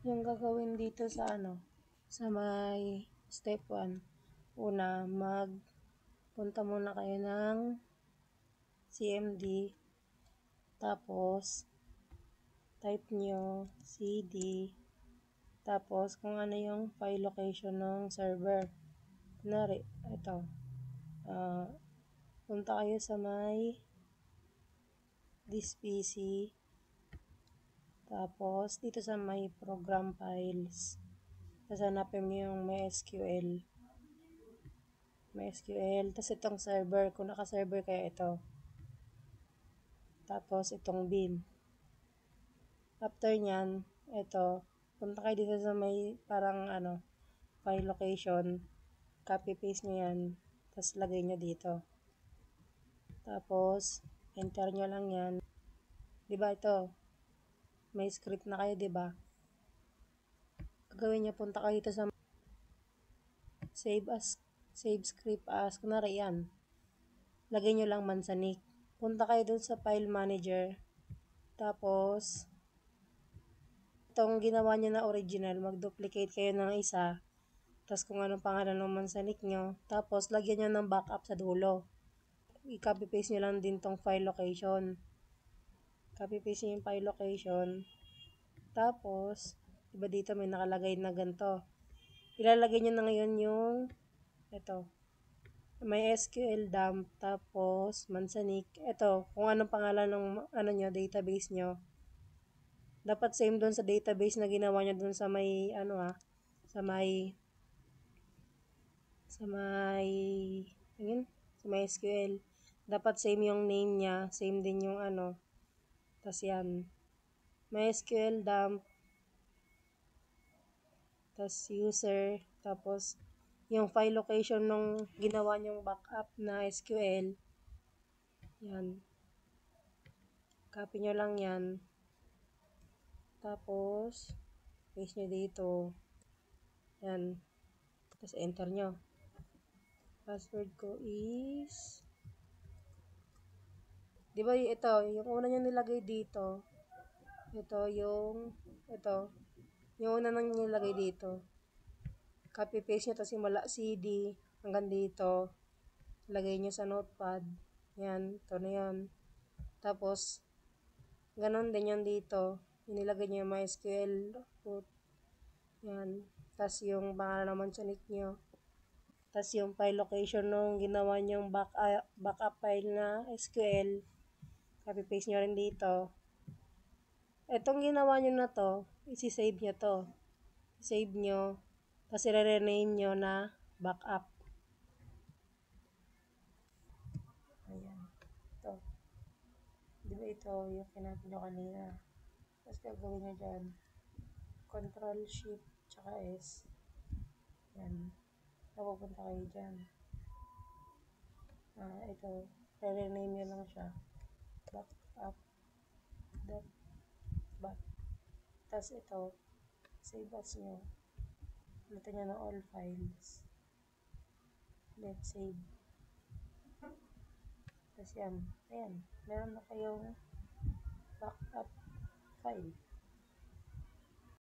Yung gagawin dito sa sa may step 1. Una, punta muna kayo ng CMD. Tapos, type nyo CD. Tapos, kung ano yung file location ng server. Kunwari, ito. Punta kayo sa may this PC. Tapos, dito sa may program files. Tapos, hanapin mo yung may SQL. May SQL. Tapos, itong server. Kung naka-server kaya ito. Tapos, itong bin. After nyan, ito. Punta kayo dito sa may parang file location. Copy-paste nyo yan. Tapos, lagay nyo dito. Tapos, enter nyo lang yan. Diba ito? May script na kayo, diba? Gagawin nyo, punta kayo dito sa save script as, kunwari yan. Lagay nyo lang Manzanik. Punta kayo dun sa file manager. Tapos, itong ginawa nyo na original, mag-duplicate kayo ng isa. Tapos kung anong pangalan ng Manzanik nyo. Tapos, lagyan nyo ng backup sa dulo. I-copy-paste nyo lang din tong file location. Copy-paste nyo yung file location. Tapos, diba dito may nakalagay na ganito. Ilalagay nyo na ngayon yung ito. May SQL dump, tapos Manzanik. Ito, kung anong pangalan ng nyo, database nyo. Dapat same doon sa database na ginawa nyo doon sa may sa may SQL. Dapat same yung name niya, same din yung tas yan. May SQL dump, tas user, tapos yung file location nung ginawa nyong backup na SQL. Yan. Copy nyo lang yan. Tapos, paste nyo dito. Yan. Tapos, enter nyo. Password ko is... Diba ito, yung una nyo nilagay dito. Yung una nang nilagay dito. Copy-paste nyo, tapos simula CD hanggang dito. Lagay nyo sa notepad. Yan, ito na yan. Tapos, ganon din yan dito. Inilagay nyo yung MySQL root. Yan. Tapos yung pangalan naman sa nick nyo. Tapos yung file location nung ginawa nyong backup file na SQL. Copy-paste nyo rin dito. Itong ginawa nyo na to, isi-save nyo to. Save nyo. Tapos i-rename nyo na backup. Ayan. Ito. Diba ito yung kinabi nyo kanina. Tapos gagawin nyo dyan. Control, Shift, tsaka S. Yan. Napupunta kayo dyan. Ito. Rename nyo lang siya. Backup. Back. Tapos ito. Save as nyo. Ulitin nyo na all files. Let's save. Tapos yan. Ayan. Meron na kayong backup file.